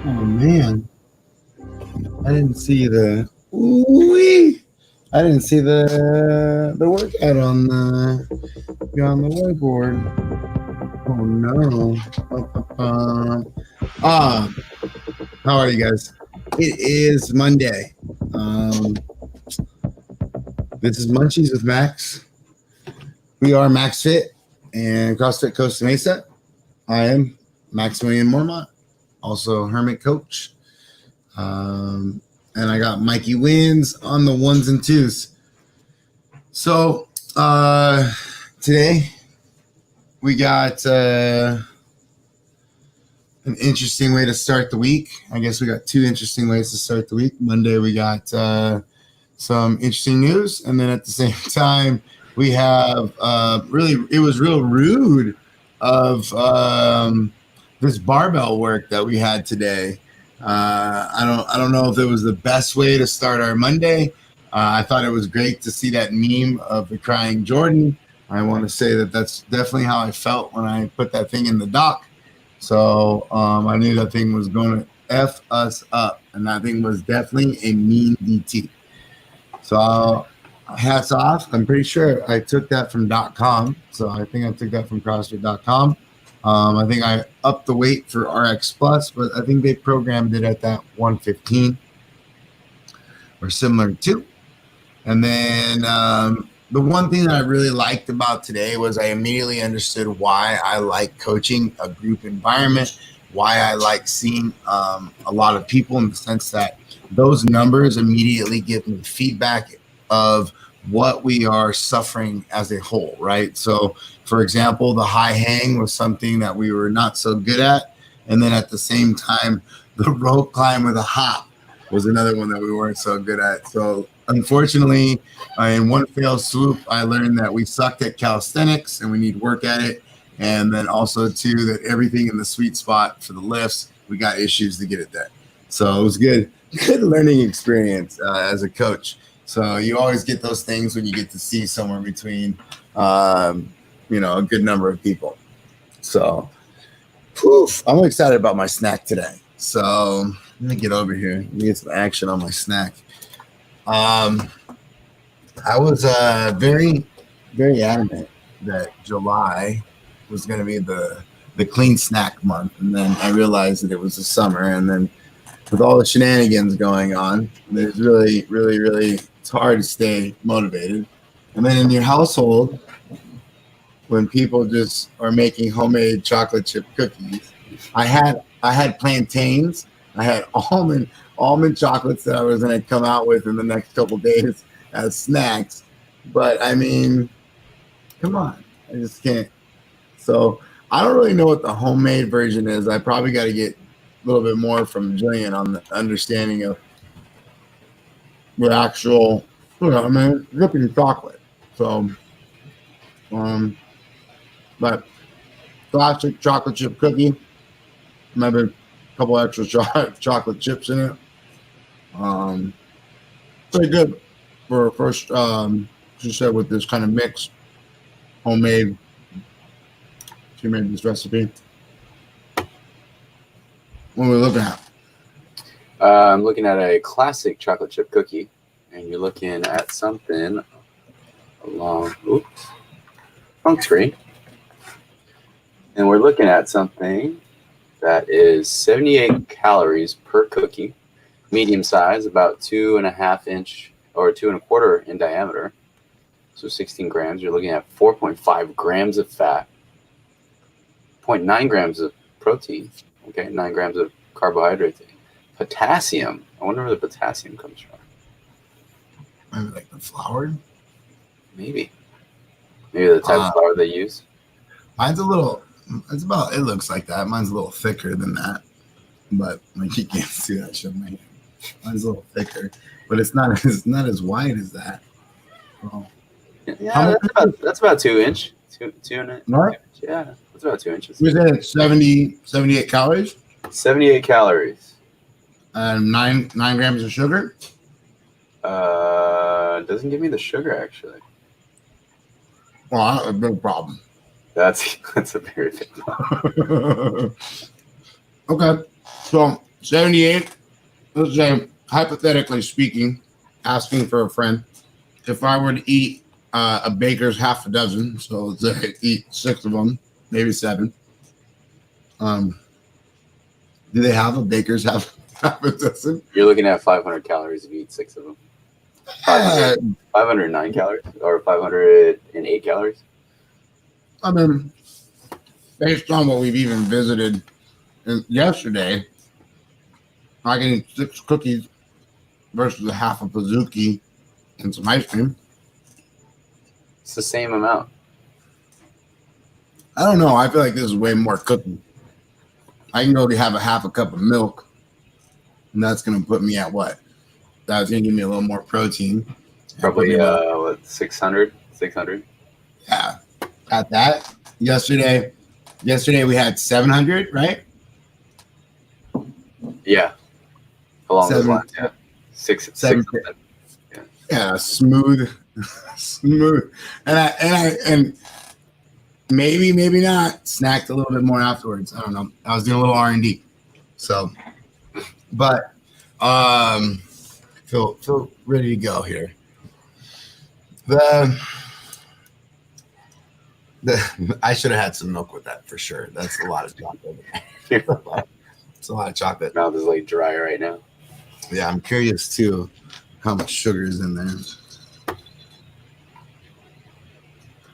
Oh man, I didn't see the. Ooh-wee. I didn't see the workout on the whiteboard. Oh no. Ah, how are you guys? It is Monday. This is Munchies with Max. We are Max Fit and CrossFit Costa Mesa. I am Maximilian Mormont, also Hermit Coach. And I got Mikey Wins on the ones and twos. So today we got an interesting way to start the week. I guess we got two interesting ways to start the week. Monday we got some interesting news, and then at the same time we have it was real rude of this barbell work that we had today. I don't know if it was the best way to start our Monday. I thought it was great to see that meme of the crying Jordan. I want to say that that's definitely how I felt when I put that thing in the dock. So I knew that thing was going to F us up, and that thing was definitely a mean DT. So hats off. I'm pretty sure I took that from .com. So I think I took that from CrossFit.com. I think I upped the weight for RX Plus, but I think they programmed it at that 115 or similar to. And then the one thing that I really liked about today was I immediately understood why I like coaching a group environment, why I like seeing a lot of people, in the sense that those numbers immediately give me feedback of what we are suffering as a whole, right? So, for example, the high hang was something that we were not so good at. And then at the same time, the rope climb with a hop was another one that we weren't so good at. So, unfortunately, in one fell swoop, I learned that we sucked at calisthenics and we need to work at it. And then also, too, that everything in the sweet spot for the lifts, we got issues to get it there. So it was good learning experience as a coach. So you always get those things when you get to see somewhere between, a good number of people. So, I'm excited about my snack today. So let me get over here. Let me get some action on my snack. I was very, very adamant that July was going to be the clean snack month. And then I realized that it was the summer. And then with all the shenanigans going on, there's really, really, really, it's hard to stay motivated. And then in your household, when people just are making homemade chocolate chip cookies, I had plantains, I had almond chocolates that I was going to come out with in the next couple of days as snacks. But I mean, come on, I just can't. So I don't really know what the homemade version is. I probably got to get a little bit more from Jillian on the understanding of the actual, dripping chocolate. So, but classic chocolate chip cookie, maybe a couple extra chocolate chips in it. Pretty good for first, she said, with this kind of mix, homemade. She made this recipe. What are we looking at? I'm looking at a classic chocolate chip cookie, and you're looking at something along, funk screen. And we're looking at something that is 78 calories per cookie, medium size, about 2.5 inch or 2.25 in diameter. So 16 grams. You're looking at 4.5 grams of fat, 0.9 grams of protein, 9 grams of carbohydrates. Potassium. I wonder where the potassium comes from. Maybe like the flour? Maybe the type of flour they use. Mine's it looks like that. Mine's a little thicker than that. But like you can't see that shit in my hand. Mine's a little thicker. But it's not as wide as that. Oh. Yeah, that's about 2 inch. Two and a Right? Yeah, that's about 2 inches. Was it 78 calories? 78 calories. And 9 grams of sugar? Doesn't give me the sugar, actually. Well, I have a big problem. That's a very big problem. Okay. So 78. Let's say, hypothetically speaking, asking for a friend, if I were to eat a baker's half a dozen, so let's say eat 6 of them, maybe 7. Do they have a baker's half a dozen? You're looking at 500 calories if you eat 6 of them. 509 calories or 508 calories. I mean, based on what we've even visited yesterday, I can eat 6 cookies versus a half a Pizookie and some ice cream. It's the same amount. I don't know. I feel like this is way more cooking. I can go to have a half a cup of milk, and that's going to put me at what? That's going to give me a little more protein. Probably, what, 600? 600? Yeah. At that, yesterday we had 700, right? Yeah. Along those lines, yeah. 7. Yeah, smooth. And maybe not snacked a little bit more afterwards. I don't know. I was doing a little R&D. So, but feel ready to go here. I should have had some milk with that for sure. That's a lot of chocolate. It's a lot of chocolate. Mouth is like dry right now. Yeah, I'm curious too how much sugar is in there.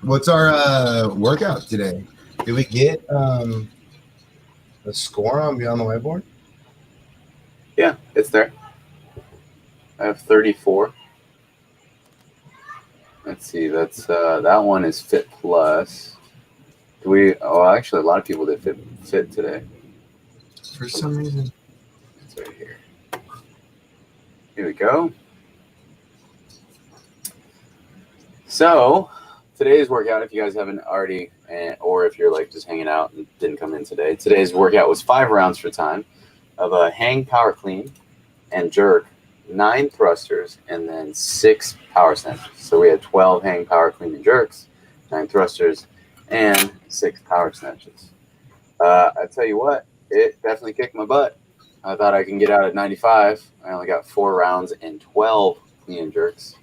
What's our workout today? Did we get a score on Beyond the Whiteboard? Yeah, it's there. I have 34. Let's see. That's that one is Fit Plus. Actually, a lot of people did Fit today. For some reason. It's right here. Here we go. So today's workout, if you guys haven't already, or if you're like just hanging out and didn't come in today, today's workout was 5 rounds for time of a hang power clean and jerk, 9 thrusters, and then 6 power snatches. So we had 12 hang power clean and jerks, 9 thrusters, and 6 power snatches. I tell you what, it definitely kicked my butt. I thought I can get out at 95. I only got 4 rounds and 12 clean and jerks.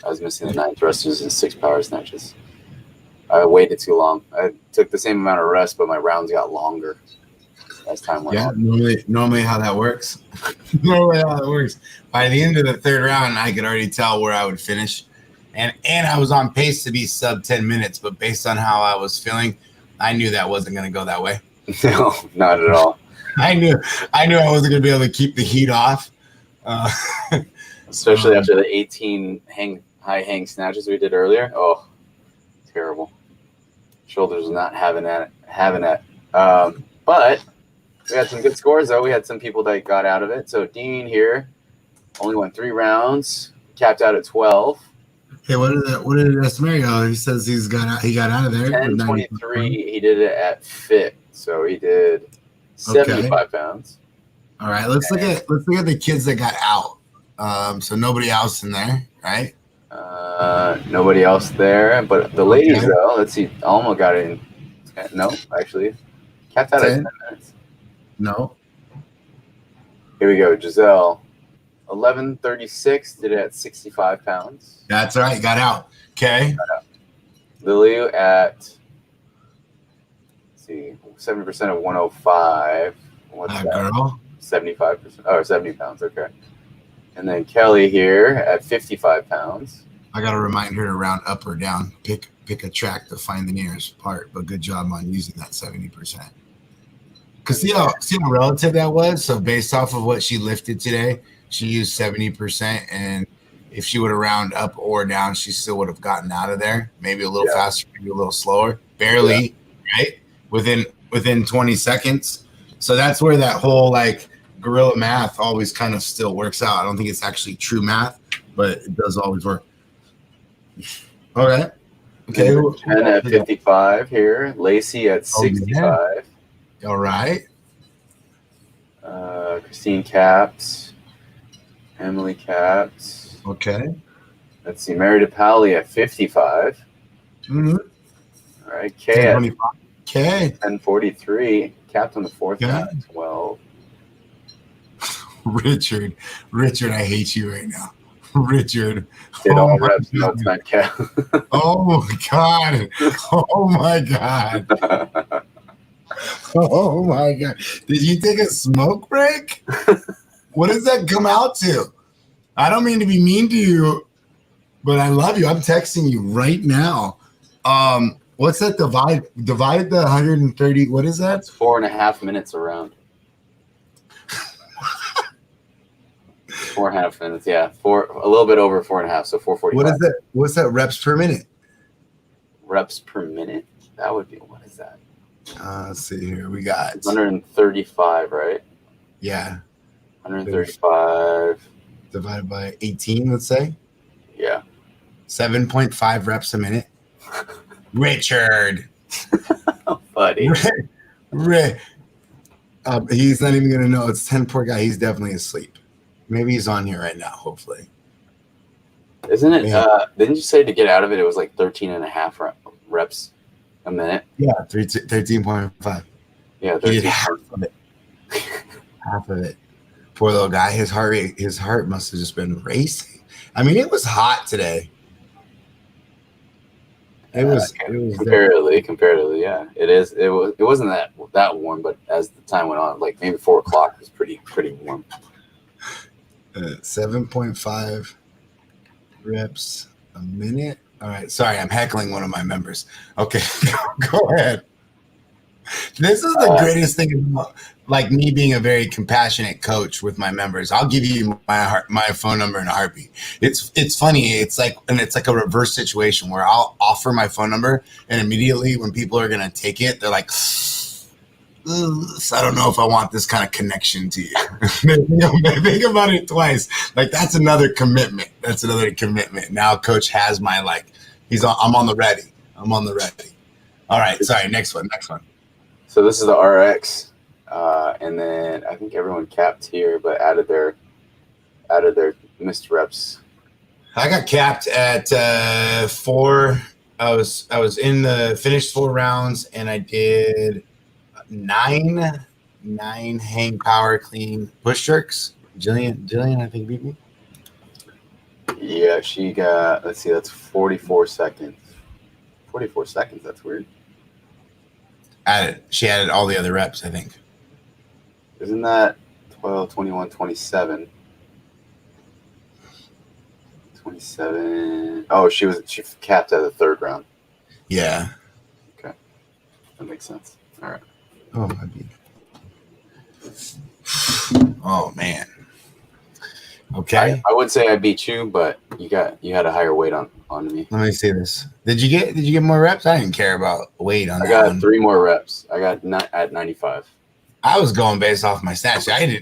I was missing the 9 thrusters and 6 power snatches. I waited too long. I took the same amount of rest, but my rounds got longer as time went on. Normally how that works. By the end of the 3rd round, I could already tell where I would finish. And I was on pace to be sub 10 minutes, but based on how I was feeling, I knew that wasn't going to go that way. No, not at all. I knew I wasn't going to be able to keep the heat off. Especially after the 18 high hang snatches we did earlier. Oh, terrible. Shoulders not having that. But we had some good scores, though. We had some people that got out of it. So Dean here only went 3 rounds, capped out at 12. Hey, what did Esmerio? He says he got out of there. 10:23. He did it at Fit, so he did 75 pounds. All right, let's look at the kids that got out. So nobody else in there, right? Nobody else there, but the ladies though. Let's see. Alma got it in. No, actually, capped out at 10 minutes. No. Here we go. Giselle, 11:36, did it at 65 pounds. That's right. Got out. Okay. Lily at, let's see, 70% of 105. What's that? Girl. 75%. Oh, 70 pounds. Okay. And then Kelly here at 55 pounds. I got to remind her to round up or down. Pick a track to find the nearest part. But good job on using that 70%. Because see how relative that was? So based off of what she lifted today, she used 70%. And if she would have round up or down, she still would have gotten out of there. Maybe a little faster, maybe a little slower. Barely, right? Within 20 seconds. So that's where that whole like guerrilla math always kind of still works out. I don't think it's actually true math, but it does always work. Okay. Jen at 55 here. Lacey at 65. Yeah. All right. Christine Caps. Emily Caps. Okay. Let's see. Mary DePauli at 55. Mm-hmm. All right. Kay at 10:43. 10:43. Capped on the 4th round at 12. Richard, I hate you right now. Richard. Did all my reps, no God. time count. Oh my God. Oh my God. Oh my God. Did you take a smoke break? What does that come out to? I don't mean to be mean to you, but I love you. I'm texting you right now. What's that divide? Divide the 130. What is that? That's 4.5 minutes around. 4.5 minutes, yeah. A little bit over 4.5, so 4:45. What is that? What's that reps per minute? Reps per minute? That would be, what is that? Let's see here. We got 135, right? Yeah. 135 divided by 18, let's say. Yeah. 7.5 reps a minute. Richard. Buddy. He's not even gonna know. It's 10. Poor guy. He's definitely asleep. Maybe he's on here right now. Hopefully. Isn't it? Yeah. Didn't you say to get out of it? It was like 13.5 reps a minute. Yeah, 13.5. Yeah, He did half of it. Half of it. Poor little guy. His heart must have just been racing. I mean, it was hot today. It was comparatively, yeah. It wasn't that warm, but as the time went on, like maybe 4 o'clock was pretty warm. 7.5 reps a minute. All right. Sorry, I'm heckling one of my members. Okay, go ahead. This is the greatest thing about, like, me being a very compassionate coach with my members. I'll give you my phone number in a heartbeat. It's funny. It's like a reverse situation where I'll offer my phone number, and immediately when people are gonna take it, they're like, I don't know if I want this kind of connection to you. Think about it twice. Like, that's another commitment. Now coach has my, like, I'm on the ready. All right. Sorry. Next one. So this is the RX, and then I think everyone capped here, but added their missed reps. I got capped at 4. I was in the finished 4 rounds, and I did 9 hang power clean push jerks. Jillian, I think, beat me. Yeah, she got, let's see, that's 44 seconds. 44 seconds, that's weird. She added all the other reps, I think. Isn't that 12, 21, 27? 27. Oh, she capped at the 3rd round. Yeah. Okay. That makes sense. All right. Oh, my beat. Oh, man. Okay. I would say I beat you, but you had a higher weight on me. Let me see this. Did you get more reps? I didn't care about weight on that. I got one. 3 more reps. I got at 95. I was going based off my snatch. I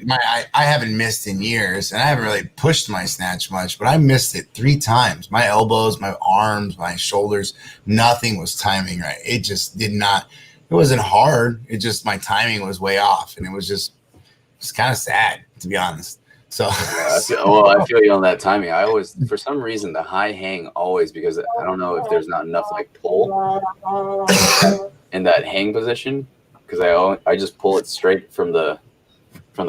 haven't missed in years, and I haven't really pushed my snatch much, but I missed it 3 times. My elbows, my arms, my shoulders, nothing was timing right. It just did not. It wasn't hard. It just, my timing was way off, and it was kind of sad, to be honest. So, I feel you on that timing. I always, for some reason, the high hang always, because I don't know if there's not enough like pull in that hang position, because I just pull it straight from the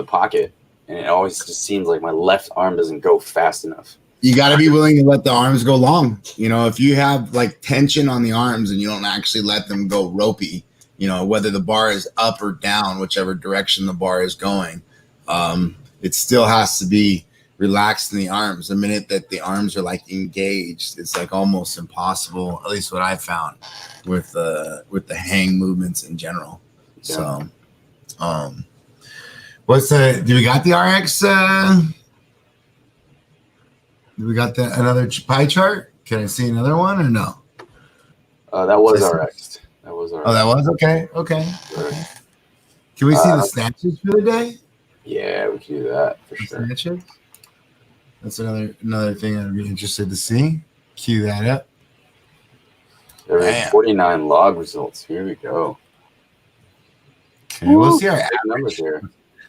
pocket, and it always just seems like my left arm doesn't go fast enough. You got to be willing to let the arms go long. You know, if you have like tension on the arms and you don't actually let them go ropey, you know, whether the bar is up or down, whichever direction the bar is going, it still has to be relaxed in the arms. The minute that the arms are like engaged, it's like almost impossible, at least what I've found with the hang movements in general. Yeah. So, do we got the RX? Do we got another pie chart? Can I see another one or no? That was RX. Oh, that was? Okay. Right. Can we see the snatches for the day? Yeah, we can do that for sure. Snatches? That's another thing I'd be interested to see. Cue that up. There are 49 log results. Here we go. Okay, we'll see our numbers here.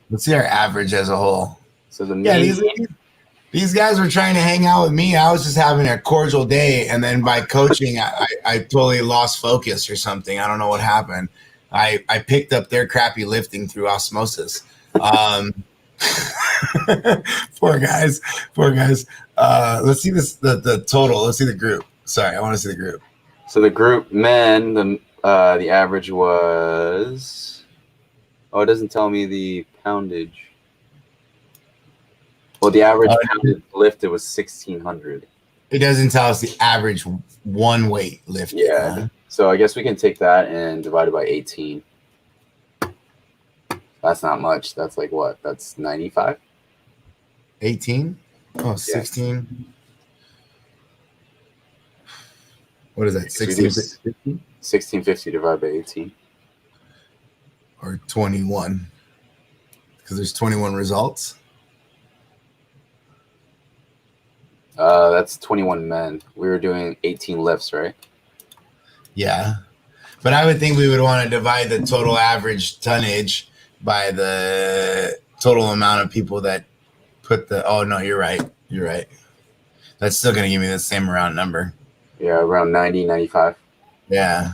Let's see our average as a whole. So these guys were trying to hang out with me. I was just having a cordial day, and then by coaching, I totally lost focus or something. I don't know what happened. I picked up their crappy lifting through osmosis. Poor guys. Let's see the total. Let's see the group. Sorry, I want to see the group. So the group men, the average was. Oh, it doesn't tell me the poundage. Well, the average poundage lifted was 1,600. It doesn't tell us the average one weight lifted. Yeah. Huh? So I guess we can take that and divide it by 18. That's not much. That's like what? That's 95? 18? Oh, 16. Yeah. What is that? 1650? 1650 divided by 18. Or 21. Because there's 21 results. That's 21 men. We were doing 18 lifts, right? Yeah. But I would think we would want to divide the total average tonnage by the total amount of people that put the. Oh, no, you're right. That's still going to give me the same round number. Yeah, around 90, 95. Yeah.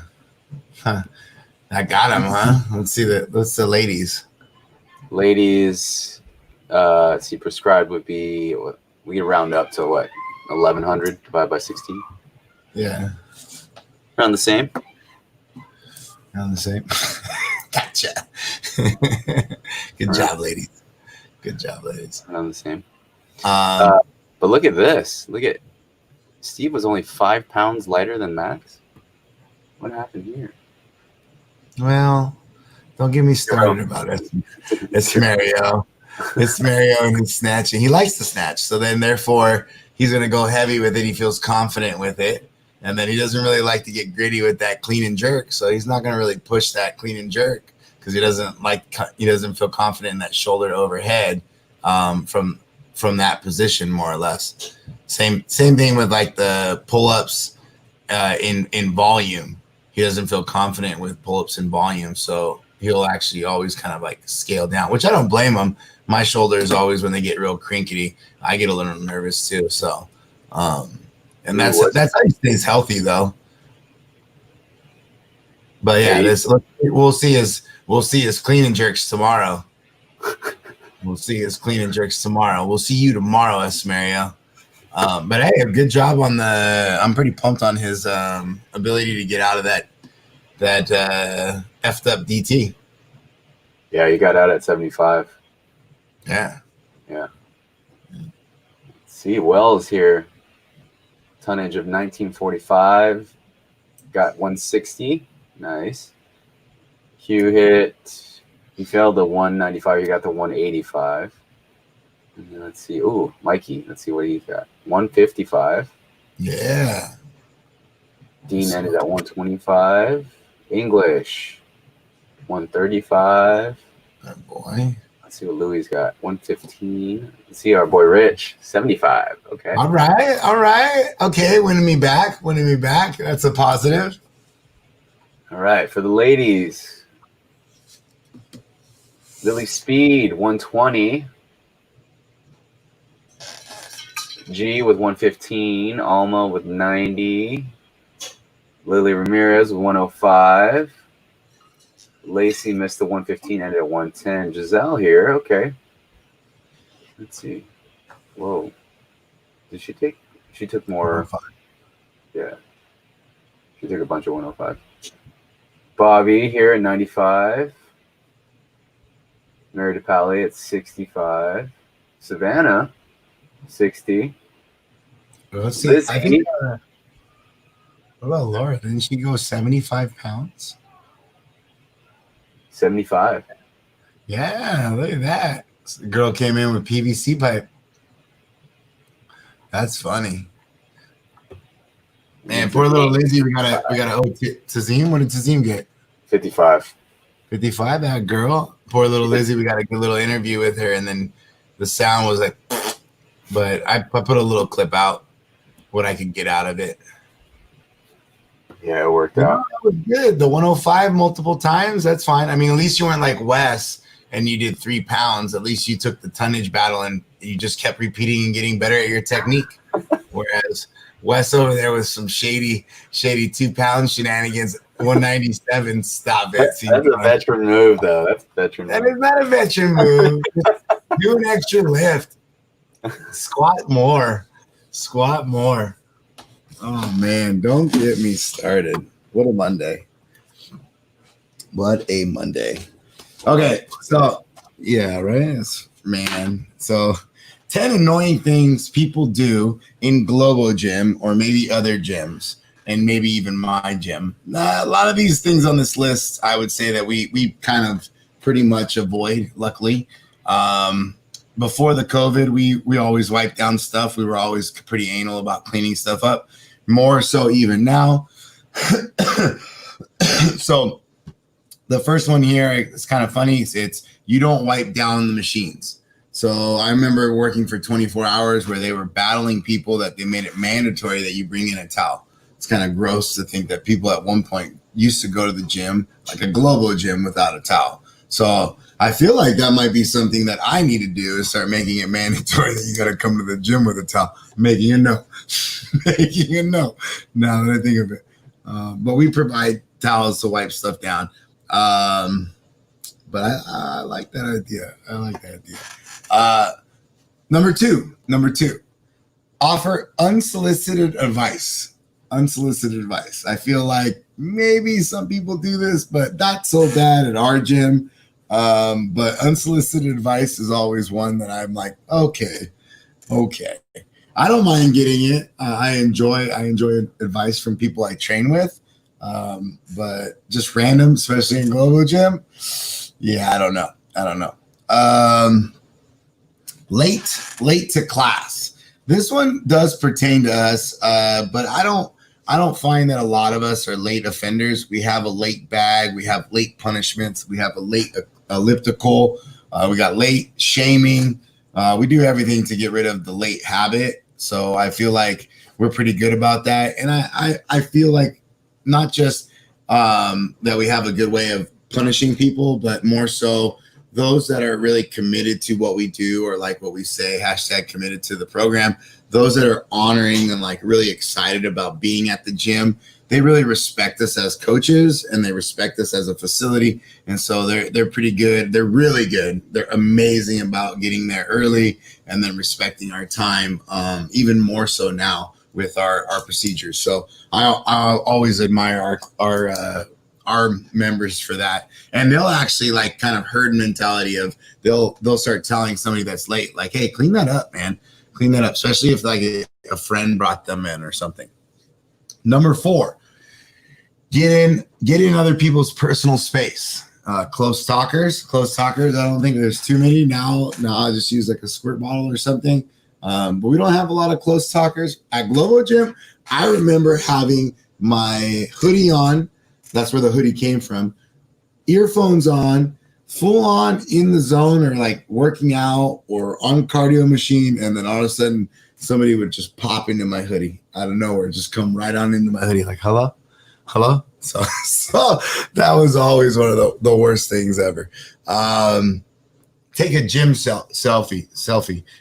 Huh. I got him, huh? Let's see the ladies. Ladies, let's see, prescribed would be, we could round up to what? 1,100 divided by 16? Yeah. Around the same? Around the same. Gotcha. Good job, ladies. Around the same. Um, but look at this. Look at Steve was only 5 pounds lighter than Max. What happened here? Well, don't get me started about it. It's Mario. It's Mario and his snatching. He likes to snatch. So then, therefore, he's going to go heavy with it. He feels confident with it. And then he doesn't really like to get gritty with that clean and jerk. So he's not going to really push that clean and jerk because he doesn't feel confident in that shoulder to overhead from that position, more or less. Same thing with like the pull-ups in volume. He doesn't feel confident with pull-ups in volume. So he'll actually always kind of like scale down, which I don't blame him. My shoulders always, when they get real crinkety, I get a little nervous too. So, and that's how he stays healthy though. But yeah, we'll see his clean and jerks tomorrow. We'll see you tomorrow, Esmario. But hey, a good job on I'm pretty pumped on his ability to get out of that effed up DT. Yeah, you got out at 75. Yeah. See, Wells here. Tonnage of 1945. Got 160. Nice. Hugh failed the 195. You got the 185. And then let's see. Ooh, Mikey. Let's see what he got. 155. Yeah. Dean ended at 125. English. 135. Good boy. Let's see what Louis got. 115. Let's see our boy Rich. 75. Okay. All right. Okay, winning me back. That's a positive. All right. For the ladies, Lily Speed, 120. G with 115. Alma with 90. Lily Ramirez with 105. Lacey missed the 115, ended at 110. Giselle here. Okay. Let's see. Whoa. Did she take? She took more. 105. Yeah. She took a bunch of 105. Bobby here at 95. Mary DePaoli at 65. Savannah, 60. Let's see. I think. What about Laura? Didn't she go 75 pounds? 75. Yeah, look at that. The girl came in with PVC pipe. That's funny. Man, poor little Lizzie. We gotta owe Tazim. What did Tazim get? 55. 55. That girl. Poor little Lizzie. We got a good little interview with her, and then the sound was like. But I put a little clip out. What I could get out of it. Yeah, it worked out. That was good. The 105 multiple times, that's fine. I mean, at least you weren't like Wes and you did 3 pounds. At least you took the tonnage battle and you just kept repeating and getting better at your technique. Whereas Wes over there with some shady 2 pound shenanigans, 197. Stop it. That's a veteran move, though. That is not a veteran move. Do an extra lift. Squat more. Oh man, don't get me started. What a Monday. Okay, so yeah, right? Man. So 10 annoying things people do in Globo Gym or maybe other gyms and maybe even my gym. A lot of these things on this list, I would say that we kind of pretty much avoid, luckily. Before the COVID, we always wiped down stuff. We were always pretty anal about cleaning stuff up, more so even now. So the first one here, it's kind of funny. It's you don't wipe down the machines. So I remember working for 24 hours where they were battling people that they made it mandatory that you bring in a towel. It's kind of gross to think that people at one point used to go to the gym, like a Globo gym, without a towel. So I feel like that might be something that I need to do is start making it mandatory that you got to come to the gym with a towel. Making a note. Now that I think of it. But we provide towels to wipe stuff down. But I like that idea. Number two, offer unsolicited advice. I feel like maybe some people do this, but not so bad at our gym. But unsolicited advice is always one that I'm like, okay. I don't mind getting it. I enjoy advice from people I train with. But just random, especially in Global Gym. Yeah, I don't know. Late to class. This one does pertain to us, but I don't find that a lot of us are late offenders. We have a late bag. We have late punishments. We have a late elliptical. We got late shaming. We do everything to get rid of the late habit. So I feel like we're pretty good about that. And I feel like not just that we have a good way of punishing people, but more so those that are really committed to what we do, or like what we say, #committed to the program, those that are honoring and like really excited about being at the gym, they really respect us as coaches and they respect us as a facility. And so they're pretty good. They're really good. They're amazing about getting there early and then respecting our time, even more so now with our procedures. So I'll always admire our members for that. And they'll actually like kind of herd mentality of they'll start telling somebody that's late, like, hey, clean that up, man. Clean that up, especially if like a friend brought them in or something. Number 4, get in other people's personal space. Close talkers. I don't think there's too many now. I just use like a squirt bottle or something. But we don't have a lot of close talkers at Globo Gym. I remember having my hoodie on. That's where the hoodie came from. Earphones on, full on in the zone, or like working out or on cardio machine. And then all of a sudden somebody would just pop into my hoodie out of nowhere, just come right on into my hoodie. Like, hello. So that was always one of the worst things ever. Take a gym selfie.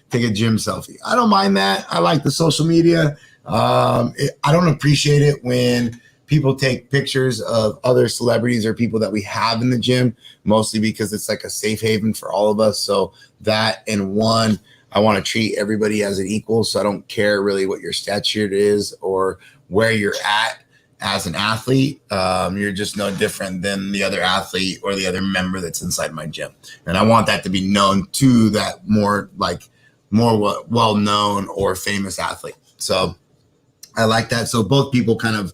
Take a gym selfie. I don't mind that. I like the social media. I don't appreciate it when people take pictures of other celebrities or people that we have in the gym, mostly because it's like a safe haven for all of us. So that, and one, I want to treat everybody as an equal. So I don't care really what your stature is or where you're at as an athlete. You're just no different than the other athlete or the other member that's inside my gym. And I want that to be known to that more well-known or famous athlete. So I like that. So both people kind of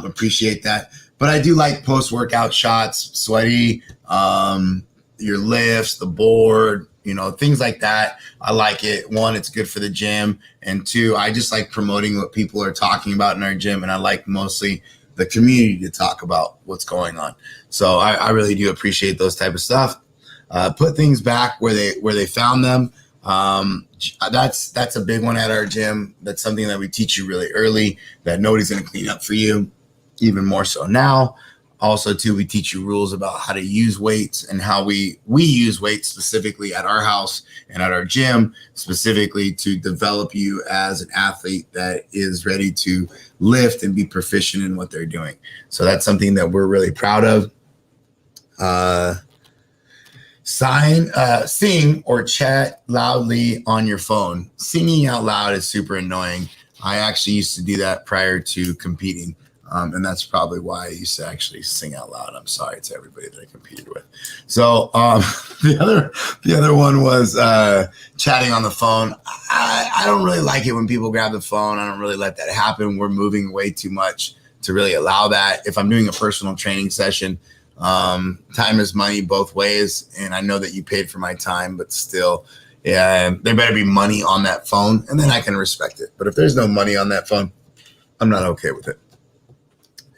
appreciate that. But I do like post-workout shots, sweaty, your lifts, the board, things like that. I like it. 1, it's good for the gym. And 2, I just like promoting what people are talking about in our gym. And I like mostly the community to talk about what's going on. So I really do appreciate those type of stuff. Put things back where they found them. That's a big one at our gym. That's something that we teach you really early, that nobody's going to clean up for you, even more so now. Also, too, we teach you rules about how to use weights and how we use weights specifically at our house and at our gym, specifically to develop you as an athlete that is ready to lift and be proficient in what they're doing. So that's something that we're really proud of. Sing or chat loudly on your phone. Singing out loud is super annoying. I actually used to do that prior to competing. And that's probably why I used to actually sing out loud. I'm sorry to everybody that I competed with. So the other one was chatting on the phone. I don't really like it when people grab the phone. I don't really let that happen. We're moving way too much to really allow that. If I'm doing a personal training session, time is money both ways. And I know that you paid for my time, but still, yeah, there better be money on that phone, and then I can respect it. But if there's no money on that phone, I'm not okay with it.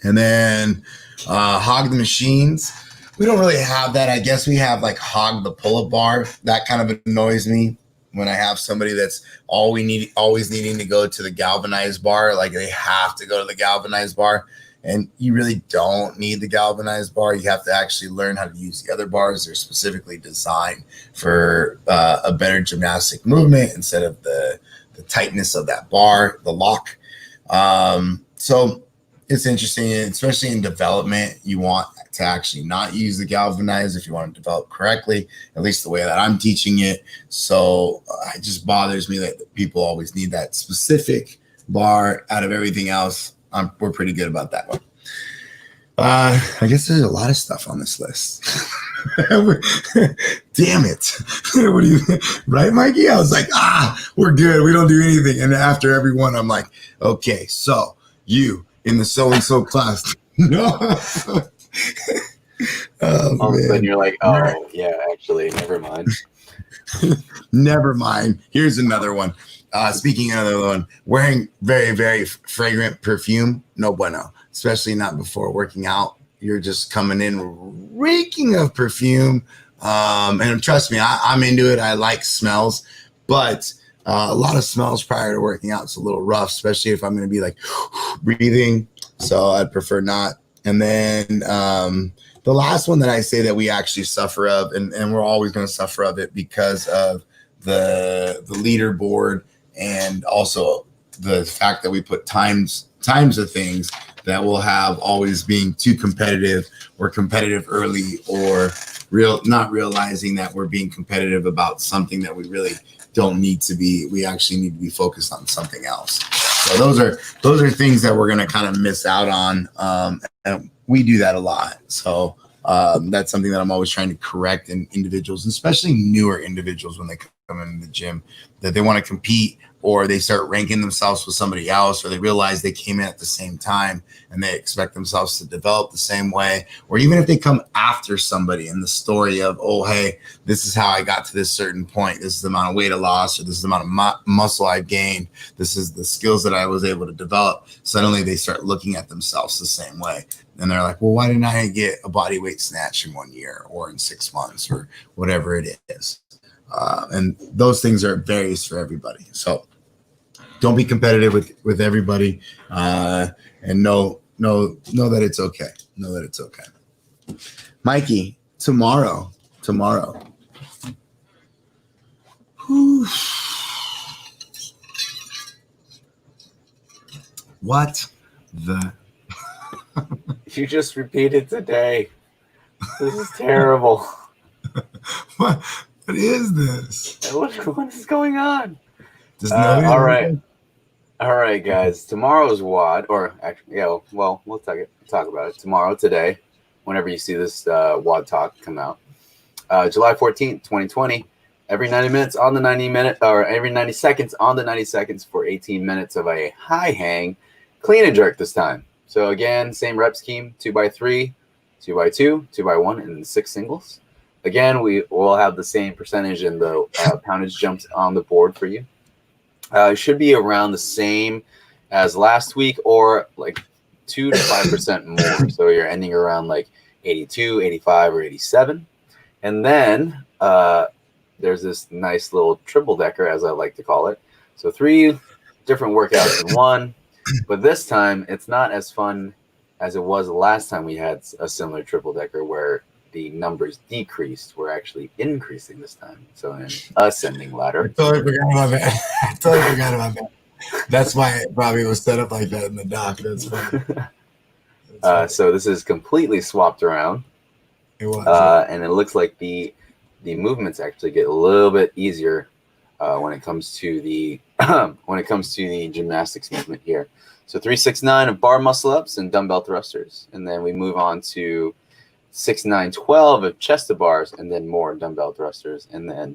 And then hog the machines. We don't really have that. I guess we have like hog the pull-up bar. That kind of annoys me when I have somebody that's always needing to go to the galvanized bar. Like they have to go to the galvanized bar. And you really don't need the galvanized bar. You have to actually learn how to use the other bars. They're specifically designed for a better gymnastic movement instead of the tightness of that bar, the lock. So it's interesting, especially in development. You want to actually not use the galvanized if you want to develop correctly, at least the way that I'm teaching it. So it just bothers me that people always need that specific bar out of everything else. We're pretty good about that one. I guess there's a lot of stuff on this list. Damn it. What do you right, Mikey? I was like, we're good. We don't do anything. And after every one, I'm like, okay, so you in the so-and-so class. No. All of a sudden you're like, oh, yeah, actually, never mind. Never mind. Here's another one. Speaking of another one, wearing very, very fragrant perfume, no bueno, especially not before working out. You're just coming in reeking of perfume. And trust me, I'm into it. I like smells, but a lot of smells prior to working out is a little rough, especially if I'm going to be like breathing. So I'd prefer not. And then the last one that I say that we actually suffer of, and we're always going to suffer of it because of the leaderboard and also the fact that we put times of things that will have always being too competitive or competitive early or not realizing that we're being competitive about something that we really don't need to be. We actually need to be focused on something else. So those are things that we're going to kind of miss out on. And we do that a lot. So that's something that I'm always trying to correct in individuals, especially newer individuals when they come into the gym, that they want to compete or they start ranking themselves with somebody else, or they realize they came in at the same time and they expect themselves to develop the same way. Or even if they come after somebody in the story of, oh, hey, this is how I got to this certain point. This is the amount of weight I lost, or this is the amount of muscle I've gained. This is the skills that I was able to develop. Suddenly they start looking at themselves the same way. And they're like, well, why didn't I get a body weight snatch in 1 year or in 6 months or whatever it is? And those things are varies for everybody. So don't be competitive with everybody, and know that it's okay. Know that it's okay. Mikey, tomorrow. Whew. What the? You just repeated today. This is terrible. What is this? What is going on? All right, guys. Tomorrow's WOD, or actually, yeah, well, we'll talk about it tomorrow, today, whenever you see this WOD talk come out. July 14th, 2020. Every 90 minutes on the 90 minute, or every 90 seconds on the 90 seconds for 18 minutes of a high hang, clean and jerk this time. So again, same rep scheme: 2x3, 2x2, 2x1, and 6 singles. Again, we will have the same percentage in the poundage jumps on the board for you. It should be around the same as last week, or like 2 to 5% more. So you're ending around like 82, 85, or 87. And then there's this nice little triple decker, as I like to call it. So 3 different workouts in one. But this time, it's not as fun as it was the last time we had a similar triple decker where the numbers decreased. We're actually increasing this time. So an ascending ladder. I totally forgot about that. That's why it probably was set up like that in the doc. That's funny. So this is completely swapped around. It was. And it looks like the the movements actually get a little bit easier when it comes to the gymnastics movement here. So 3-6-9 of bar muscle ups and dumbbell thrusters, and then we move on to 6-9-12 of chest to bars, and then more dumbbell thrusters, and then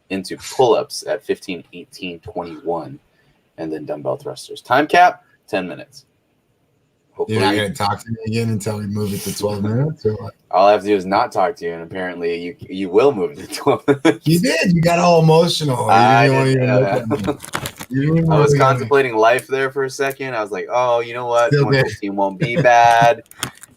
into pull-ups at 15, 18, 21, and then dumbbell thrusters. Time cap, 10 minutes. Hopefully, you're not going to talk to me again until we move it to 12 minutes? Or what? All I have to do is not talk to you, and apparently you will move to 12 minutes. You did. You got all emotional. I was contemplating life there for a second. I was like, oh, you know what? 2015 won't be bad.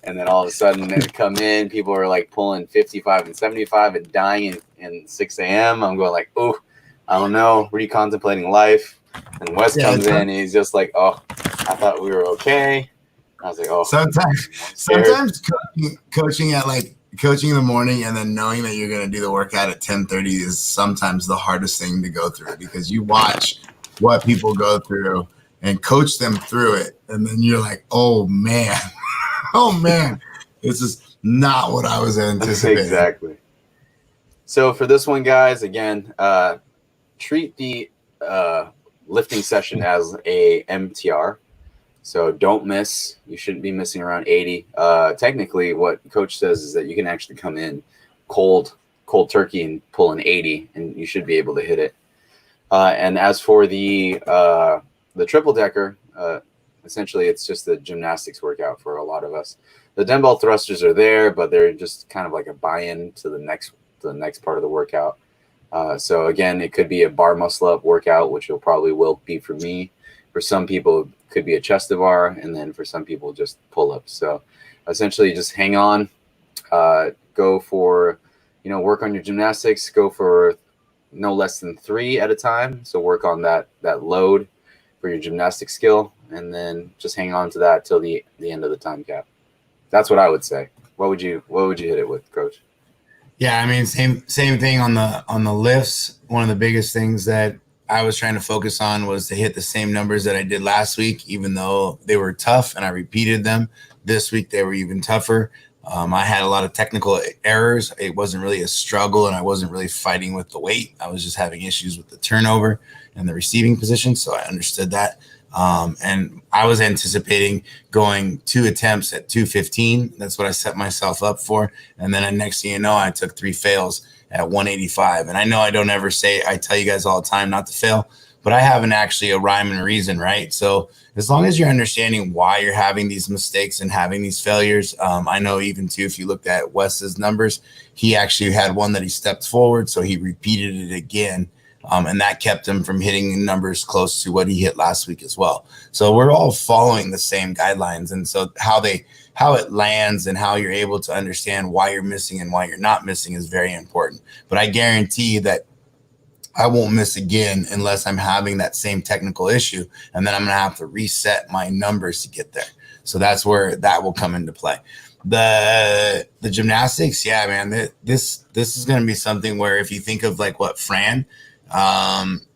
And then all of a sudden they come in, people are like pulling 55 and 75 and dying in 6 a.m. I'm going like, oh, I don't know, recontemplating life. And Wes comes in and he's just like, oh, I thought we were okay. I was like, oh. Sometimes coaching in the morning and then knowing that you're going to do the workout at 10:30 is sometimes the hardest thing to go through, because you watch what people go through and coach them through it. And then you're like, oh man. Oh man, this is not what I was anticipating. Exactly. So for this one, guys, again, treat the lifting session as a MTR. So don't miss. You shouldn't be missing around 80. Technically, what coach says is that you can actually come in cold turkey and pull an 80, and you should be able to hit it. And as for the triple decker, essentially, it's just a gymnastics workout for a lot of us. The dumbbell thrusters are there, but they're just kind of like a buy-in to the next part of the workout. So again, it could be a bar muscle up workout, which will be for me. For some people, it could be a chest to bar, and then for some people, just pull-ups. So essentially, just hang on, go for, work on your gymnastics. Go for no less than 3 at a time. So work on that load for your gymnastic skill, and then just hang on to that till the end of the time cap. That's what I would say. What would you hit it with, Coach? Yeah, I mean, same thing on the lifts. One of the biggest things that I was trying to focus on was to hit the same numbers that I did last week, even though they were tough and I repeated them. This week they were even tougher. I had a lot of technical errors. It wasn't really a struggle, and I wasn't really fighting with the weight. I was just having issues with the turnover and the receiving position, so I understood that. And I was anticipating going 2 attempts at 215. That's what I set myself up for. And then next thing you know, I took 3 fails at 185. And I know I don't ever I tell you guys all the time not to fail, but I haven't actually a rhyme and reason, right? So as long as you're understanding why you're having these mistakes and having these failures, I know even too, if you looked at Wes's numbers, he actually had one that he stepped forward, so he repeated it again. And that kept him from hitting numbers close to what he hit last week as well. So we're all following the same guidelines. And so how it lands and how you're able to understand why you're missing and why you're not missing is very important. But I guarantee that I won't miss again unless I'm having that same technical issue. And then I'm going to have to reset my numbers to get there. So that's where that will come into play. The gymnastics, yeah, man, this is going to be something where if you think of like what Fran,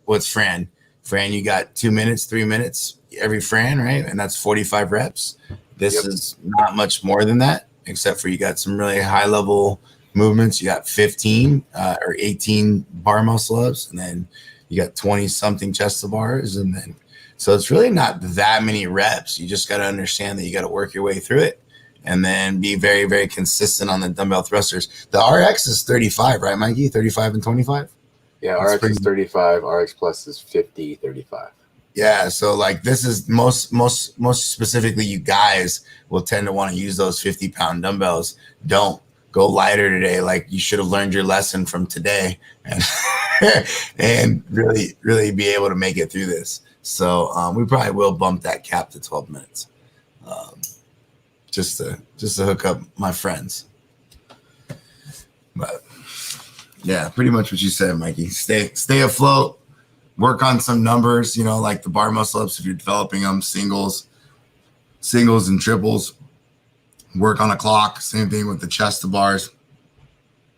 what's Fran? Fran, you got 2 minutes, 3 minutes every Fran, right? And that's 45 reps. This is not much more than that, except for you got some really high level movements. You got 15 or 18 bar muscle ups, and then you got 20 something chest to bars. And then, so it's really not that many reps. You just got to understand that you got to work your way through it and then be very, very consistent on the dumbbell thrusters. The RX is 35, right, Mikey? 35 and 25? Yeah, RX is 35. RX Plus is 50, 35. Yeah, so like this is most specifically, you guys will tend to want to use those 50-pound dumbbells. Don't go lighter today. Like you should have learned your lesson from today and and really be able to make it through this. So we probably will bump that cap to 12 minutes, just to hook up my friends. But yeah, pretty much what you said, Mikey. Stay afloat. Work on some numbers, like the bar muscle ups if you're developing them, singles and triples. Work on a clock. Same thing with the chest to bars.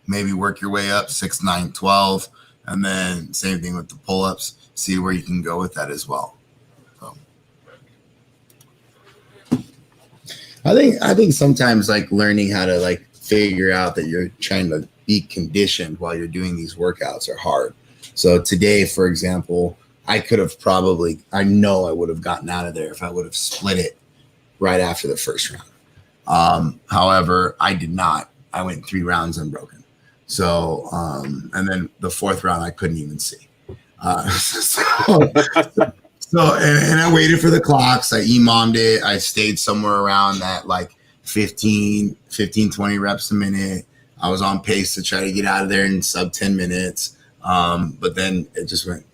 Maybe work your way up 6, 9, 12, and then same thing with the pull-ups. See where you can go with that as well. So I think sometimes like learning how to like figure out that you're trying to be conditioned while you're doing these workouts are hard. So today, for example, I could have probably, I know I would have gotten out of there if I would have split it right after the first round. However, I did not. I went 3 rounds unbroken. So, and then the 4th round, I couldn't even see. And I waited for the clocks. I EMOM'd it. I stayed somewhere around that like 15, 20 reps a minute. I was on pace to try to get out of there in sub 10 minutes. But then it just went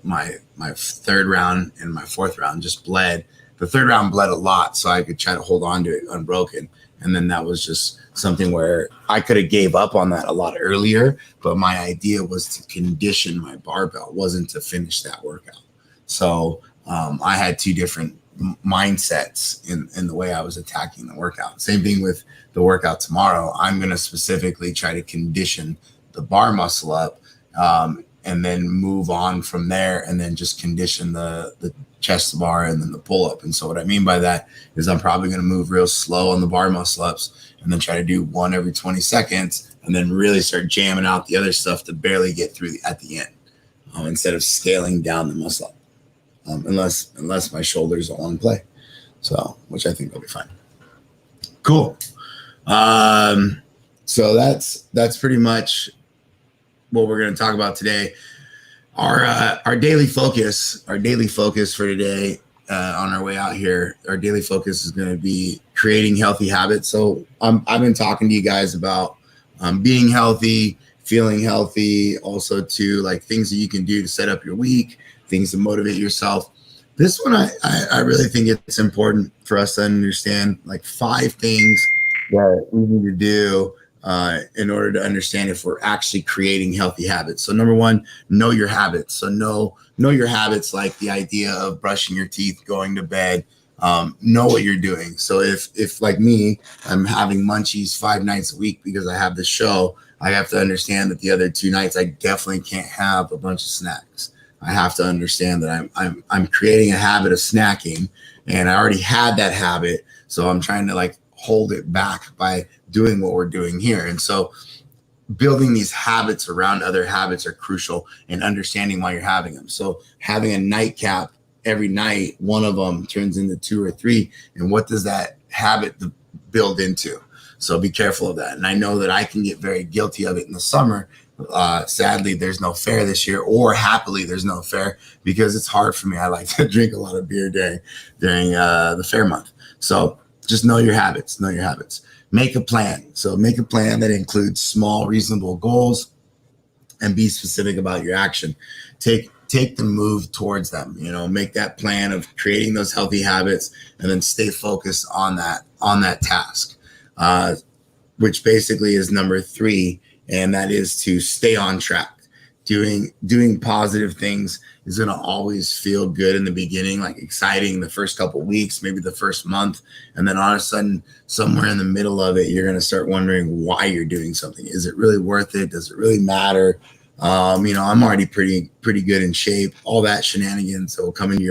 my 3rd round and my 4th round just bled. The 3rd round bled a lot, so I could try to hold on to it unbroken. And then that was just something where I could have gave up on that a lot earlier, but my idea was to condition my barbell, wasn't to finish that workout. So I had 2 different mindsets in the way I was attacking the workout. Same thing with the workout tomorrow. I'm going to specifically try to condition the bar muscle up and then move on from there, and then just condition the chest bar and then the pull up. And so what I mean by that is I'm probably going to move real slow on the bar muscle ups and then try to do 1 every 20 seconds and then really start jamming out the other stuff to barely get through at the end, instead of scaling down the muscle up, unless my shoulders don't want to play. So, which I think will be fine. Cool. So that's pretty much what we're going to talk about today. Our daily focus for today, on our way out here, our daily focus is going to be creating healthy habits. So I've been talking to you guys about being healthy, feeling healthy, also to like things that you can do to set up your week, things to motivate yourself. This one, I really think it's important for us to understand like 5 things that we need to do in order to understand if we're actually creating healthy habits. So number 1, know your habits. So know your habits, like the idea of brushing your teeth, going to bed, know what you're doing. So if like me, I'm having Munchies 5 nights a week because I have this show, I have to understand that the other 2 nights I definitely can't have a bunch of snacks. I have to understand that I'm creating a habit of snacking, and I already had that habit. So I'm trying to like hold it back by doing what we're doing here. And so building these habits around other habits are crucial, and understanding why you're having them. So having a nightcap every night, one of them turns into 2 or 3. And what does that habit build into? So be careful of that. And I know that I can get very guilty of it in the summer. Sadly, there's no fair this year, or happily there's no fair, because it's hard for me. I like to drink a lot of beer during the fair month. So just know your habits. Make a plan. So make a plan that includes small, reasonable goals, and be specific about your action. Take the move towards them. Make that plan of creating those healthy habits, and then stay focused on that task, which basically is number 3, and that is to stay on track. Doing positive things is going to always feel good in the beginning, like exciting the first couple of weeks, maybe the first month. And then all of a sudden, somewhere in the middle of it, you're going to start wondering why you're doing something. Is it really worth it? Does it really matter? I'm already pretty good in shape. All that shenanigans that will come into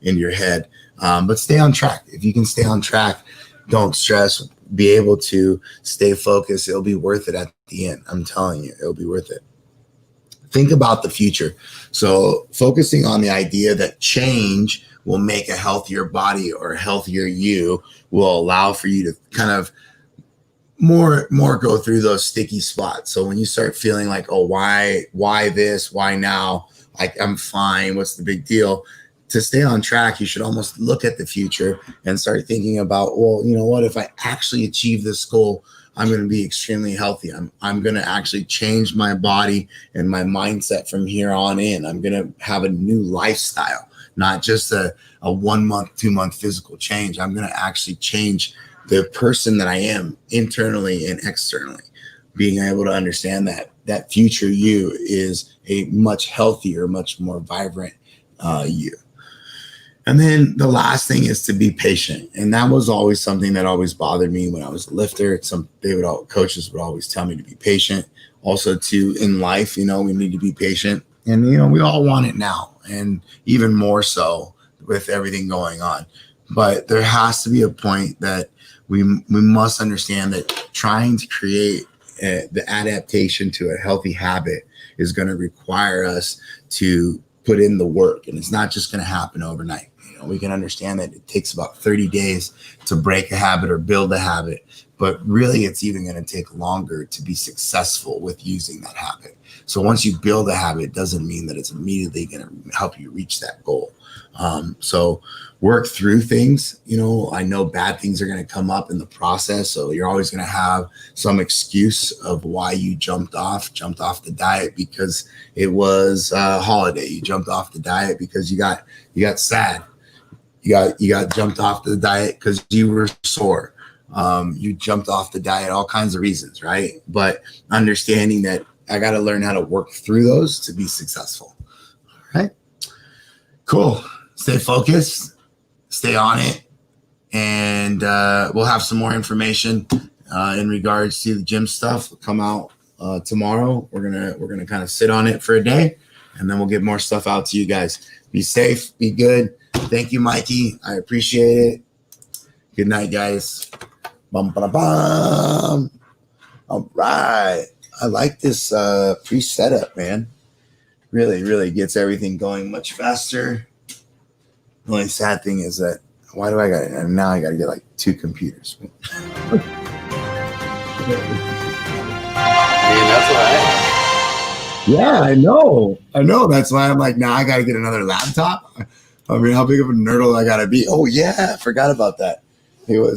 your head. But stay on track. If you can stay on track, don't stress, be able to stay focused. It'll be worth it at the end. I'm telling you, it'll be worth it. Think about the future. So focusing on the idea that change will make a healthier body or a healthier you will allow for you to kind of more go through those sticky spots. So when you start feeling like, oh, why this? Why now? Like, I'm fine. What's the big deal? To stay on track, you should almost look at the future and start thinking about, well, you know what? If I actually achieve this goal, I'm going to be extremely healthy. I'm going to actually change my body and my mindset from here on in. I'm going to have a new lifestyle, not just a 1 month, 2 month physical change. I'm going to actually change the person that I am internally and externally. Being able to understand that future you is a much healthier, much more vibrant you. And then the last thing is to be patient. And that was always something that always bothered me when I was a lifter. Coaches would always tell me to be patient. Also too, in life, we need to be patient. And, we all want it now, and even more so with everything going on. But there has to be a point that we must understand that trying to create the adaptation to a healthy habit is going to require us to put in the work, and it's not just going to happen overnight. We can understand that it takes about 30 days to break a habit or build a habit, but really it's even going to take longer to be successful with using that habit. So once you build a habit, it doesn't mean that it's immediately going to help you reach that goal. So work through things. I know bad things are going to come up in the process. So you're always going to have some excuse of why you jumped off the diet because it was a holiday. You jumped off the diet because you got sad. You got jumped off the diet because you were sore. You jumped off the diet, all kinds of reasons, right? But understanding that I got to learn how to work through those to be successful. All right. Cool. Stay focused, stay on it. And we'll have some more information in regards to the gym stuff. We'll come out tomorrow. We're gonna kind of sit on it for a day, and then we'll get more stuff out to you guys. Be safe, be good. Thank you, Mikey. I appreciate it. Good night, guys. Bum, ba, bum. All right. I like this pre-setup, man. Really, really gets everything going much faster. The only sad thing is that why do I got it? And now I got to get like 2 computers. I mean, that's what Yeah, I know. That's why I'm like, now I got to get another laptop. I mean, how big of a nerdle I got to be? Oh, yeah. I forgot about that. It was